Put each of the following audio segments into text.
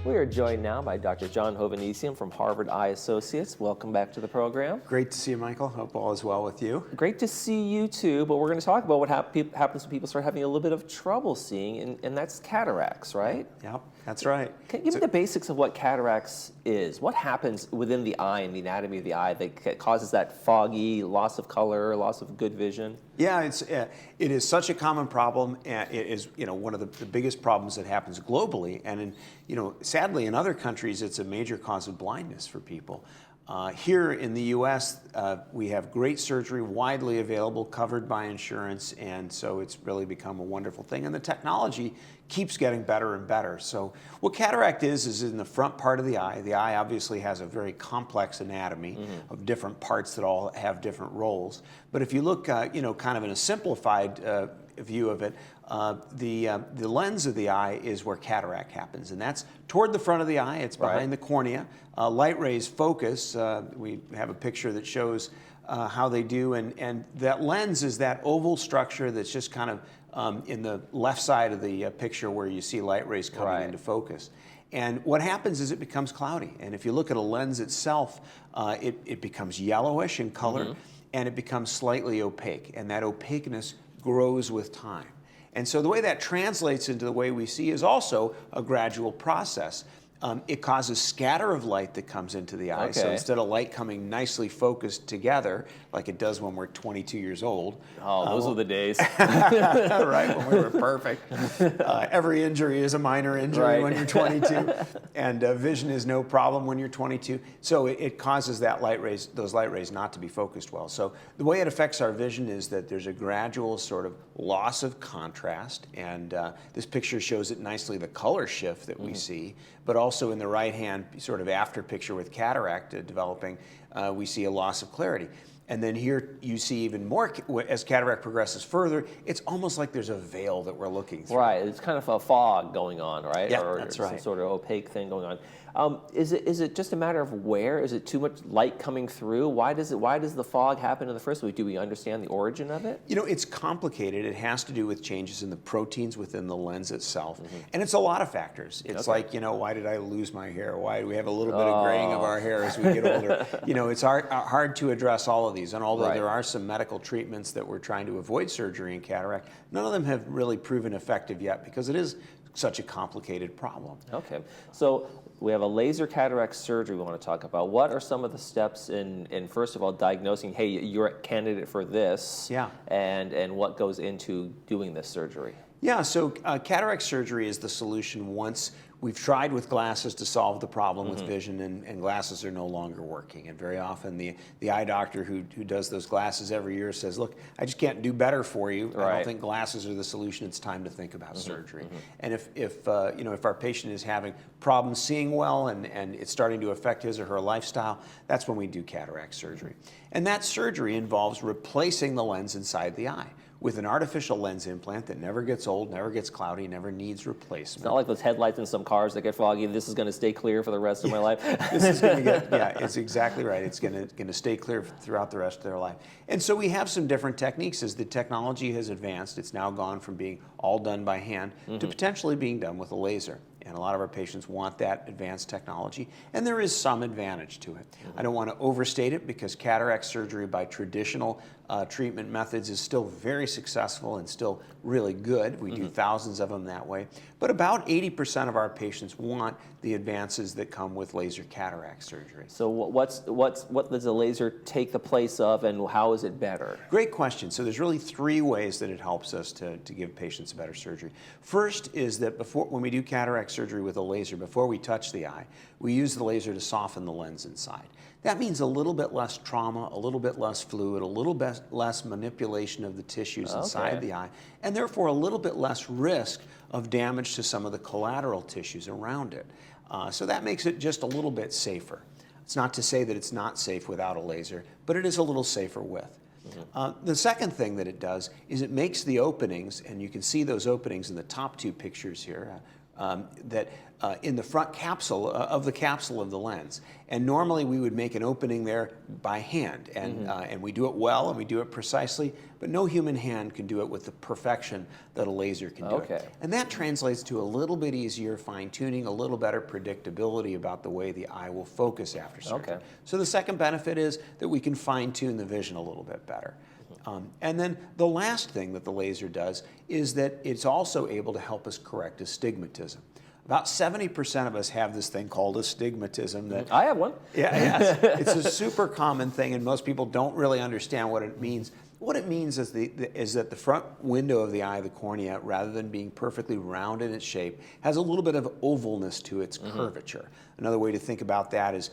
We are joined now by Dr. John Hovannisian from Harvard Eye Associates. Welcome back to the program. Great to see you, Michael. Hope all is well with you. Great to see you too, but we're going to talk about what happens when people start having a little bit of trouble seeing, and that's cataracts, right? Yep, that's right. Can you give me the basics of what cataracts is? What happens within the eye and the anatomy of the eye that causes that foggy, loss of color, loss of good vision? Yeah, it is such a common problem, and it is one of the biggest problems that happens globally, and sadly in other countries it's a major cause of blindness for people. Here in the U.S., we have great surgery widely available, covered by insurance, and so it's really become a wonderful thing. And the technology keeps getting better and better. So what cataract is in the front part of the eye. The eye obviously has a very complex anatomy of different parts that all have different roles. But if you look, kind of in a simplified view of it, the lens of the eye is where cataract happens, and that's toward the front of the eye. It's behind the cornea. Light rays focus. We have a picture that shows how they do, and that lens is that oval structure that's just kind of in the left side of the picture where you see light rays coming into focus. And what happens is it becomes cloudy, and if you look at a lens itself, it becomes yellowish in color, and it becomes slightly opaque, and that opaqueness grows with time. And so the way that translates into the way we see is also a gradual process. It causes scatter of light that comes into the eye. So instead of light coming nicely focused together, like it does when we're 22 years old. Oh, those are the days. Right, when we were perfect. Every injury is a minor injury when you're 22, and vision is no problem when you're 22. So it causes those light rays not to be focused well. So the way it affects our vision is that there's a gradual sort of loss of contrast, and this picture shows it nicely, the color shift that we see, but also in the right-hand sort of after picture with cataract developing, we see a loss of clarity. And then here you see even more, as cataract progresses further, it's almost like there's a veil that we're looking through. Right, it's kind of a fog going on, right? Yeah, or that's right. Some sort of opaque thing going on. Is it just a matter of where? Is it too much light coming through? Why does the fog happen in the first place? Do we understand the origin of it? It's complicated. It has to do with changes in the proteins within the lens itself. And it's a lot of factors. It's like, why did I lose my hair? Why do we have a little bit of graying of our hair as we get older? It's hard to address all of these. And although there are some medical treatments that we're trying to avoid surgery in cataract, none of them have really proven effective yet because it is such a complicated problem. Okay, so we have a laser cataract surgery we want to talk about. What are some of the steps in first of all, diagnosing, hey, you're a candidate for this, and what goes into doing this surgery? Yeah, so cataract surgery is the solution once we've tried with glasses to solve the problem with vision, and glasses are no longer working. And very often the eye doctor who does those glasses every year says, look, I just can't do better for you. I don't think glasses are the solution. It's time to think about surgery. And if our patient is having problems seeing well and it's starting to affect his or her lifestyle, that's when we do cataract surgery. And that surgery involves replacing the lens inside the eye with an artificial lens implant that never gets old, never gets cloudy, never needs replacement. It's not like those headlights in some cars that get foggy. This is going to stay clear for the rest of my life. This is going to get, it's exactly right. It's going to stay clear throughout the rest of their life. And so we have some different techniques. As the technology has advanced, it's now gone from being all done by hand to potentially being done with a laser. And a lot of our patients want that advanced technology, and there is some advantage to it. I don't want to overstate it because cataract surgery by traditional treatment methods is still very successful and still really good. We do thousands of them that way. But about 80% of our patients want the advances that come with laser cataract surgery. So what does a laser take the place of, and how is it better? Great question. So there's really three ways that it helps us to give patients better surgery. First is that when we do cataract surgery with a laser, before we touch the eye, we use the laser to soften the lens inside. That means a little bit less trauma, a little bit less fluid, a little bit less manipulation of the tissues inside the eye, and therefore a little bit less risk of damage to some of the collateral tissues around it. So that makes it just a little bit safer. It's not to say that it's not safe without a laser, but it is a little safer with. The second thing that it does is it makes the openings, and you can see those openings in the top two pictures here, in the front capsule of the lens. And normally we would make an opening there by hand, and we do it well and we do it precisely, but no human hand can do it with the perfection that a laser can do it. And that translates to a little bit easier fine-tuning, a little better predictability about the way the eye will focus after surgery. So the second benefit is that we can fine-tune the vision a little bit better. And then the last thing that the laser does is that it's also able to help us correct astigmatism. About 70% of us have this thing called astigmatism. That, I have one. Yeah, it's a super common thing, and most people don't really understand what it means. What it means is, that the front window of the eye, the cornea, rather than being perfectly round in its shape, has a little bit of ovalness to its curvature. Another way to think about that is,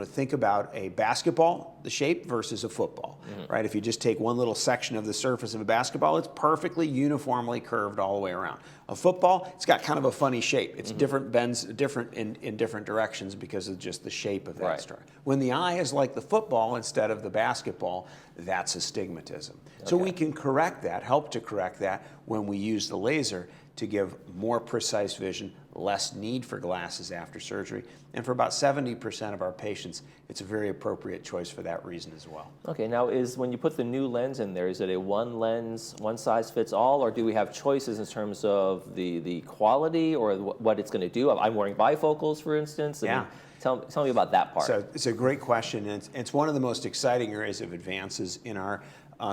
think about a basketball, the shape, versus a football, right? If you just take one little section of the surface of a basketball, it's perfectly uniformly curved all the way around. A football, it's got kind of a funny shape. It's different, bends different in different directions because of just the shape of that structure. When the eye is like the football instead of the basketball, that's astigmatism. So we can correct that, help to correct that when we use the laser to give more precise vision, less need for glasses after surgery. And for about 70% of our patients, it's a very appropriate choice for that reason as well. Okay, now when you put the new lens in there, is it a one lens, one size fits all, or do we have choices in terms of the quality or what it's going to do? I'm wearing bifocals, for instance. I mean, tell me about that part. So it's a great question, and it's one of the most exciting areas of advances in our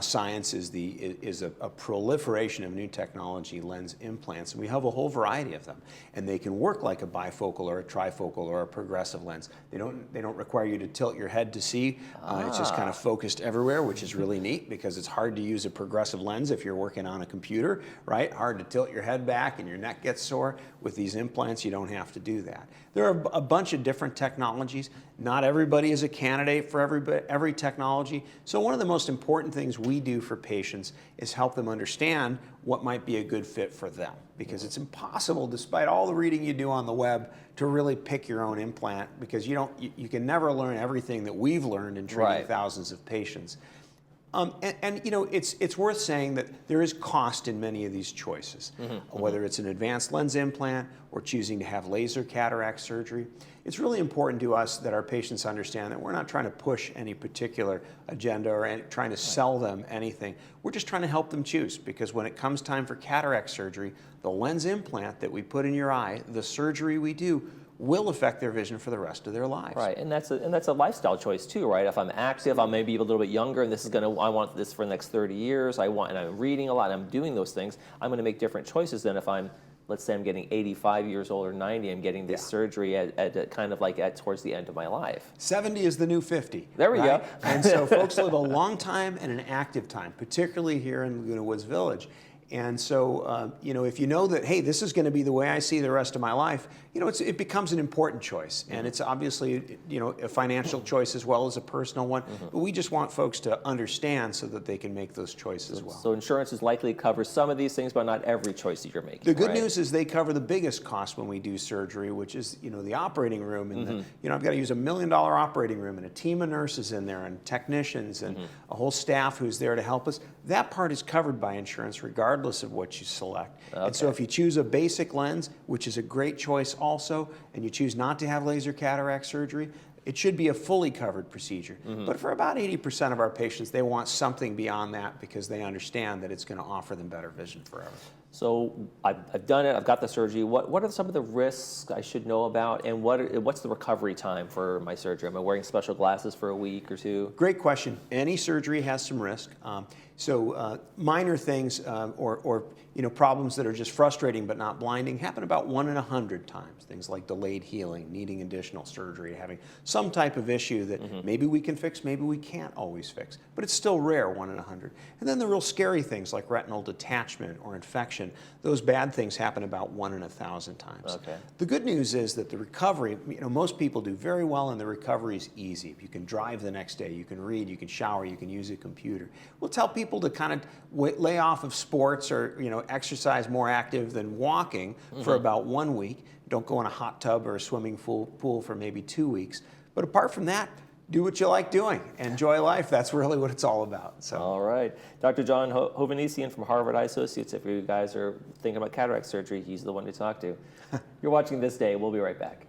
science is a proliferation of new technology lens implants, and we have a whole variety of them, and they can work like a bifocal or a trifocal or a progressive lens. They don't require you to tilt your head to see. It's just kind of focused everywhere, which is really neat because it's hard to use a progressive lens if you're working on a computer, right? Hard to tilt your head back and your neck gets sore. With these implants, you don't have to do that. There are a bunch of different technologies. Not everybody is a candidate for every technology. So one of the most important things we do for patients is help them understand what might be a good fit for them, because it's impossible, despite all the reading you do on the web, to really pick your own implant, because you can never learn everything that we've learned in treating thousands of patients. It's worth saying that there is cost in many of these choices, whether it's an advanced lens implant or choosing to have laser cataract surgery. It's really important to us that our patients understand that we're not trying to push any particular agenda or trying to sell them anything. We're just trying to help them choose, because when it comes time for cataract surgery, the lens implant that we put in your eye, the surgery we do, will affect their vision for the rest of their lives. Right, and that's a lifestyle choice too, right? If I'm active, I'm maybe a little bit younger, and I want this for the next 30 years. and I'm reading a lot, and I'm doing those things. I'm going to make different choices than if let's say I'm getting 85 years old or 90, I'm getting this surgery at kind of like towards the end of my life. 70 is the new 50. There we go. And so folks live a long time and an active time, particularly here in Laguna Woods Village. And so, if you know that, hey, this is going to be the way I see the rest of my life, it becomes an important choice. And it's obviously, a financial choice as well as a personal one. But we just want folks to understand so that they can make those choices well. So insurance is likely to cover some of these things, but not every choice that you're making. The good news is they cover the biggest cost when we do surgery, which is, the operating room. And I've got to use $1 million operating room and a team of nurses in there and technicians and a whole staff who's there to help us. That part is covered by insurance regardless of what you select. And so if you choose a basic lens, which is a great choice also, and you choose not to have laser cataract surgery, it should be a fully covered procedure. But for about 80% of our patients, they want something beyond that because they understand that it's going to offer them better vision forever. So I've done it, I've got the surgery. What are some of the risks I should know about, and what's the recovery time for my surgery? Am I wearing special glasses for a week or two? Great question. Any surgery has some risk. Minor things or problems that are just frustrating but not blinding happen about 1 in 100 times. Things like delayed healing, needing additional surgery, having some type of issue that maybe we can fix, maybe we can't always fix. But it's still rare, 1 in 100. And then the real scary things like retinal detachment or infection, those bad things happen about 1 in 1,000 times. The good news is that the recovery, most people do very well, and the recovery is easy. You can drive the next day, you can read, you can shower, you can use a computer. We'll tell people to kind of lay off of sports or exercise more active than walking for about 1 week. Don't go in a hot tub or a swimming pool for maybe 2 weeks. But apart from that, do what you like doing. Enjoy life. That's really what it's all about. So. All right. Dr. John Hovannisian from Harvard Eye Associates, if you guys are thinking about cataract surgery, he's the one to talk to. You're watching This Day. We'll be right back.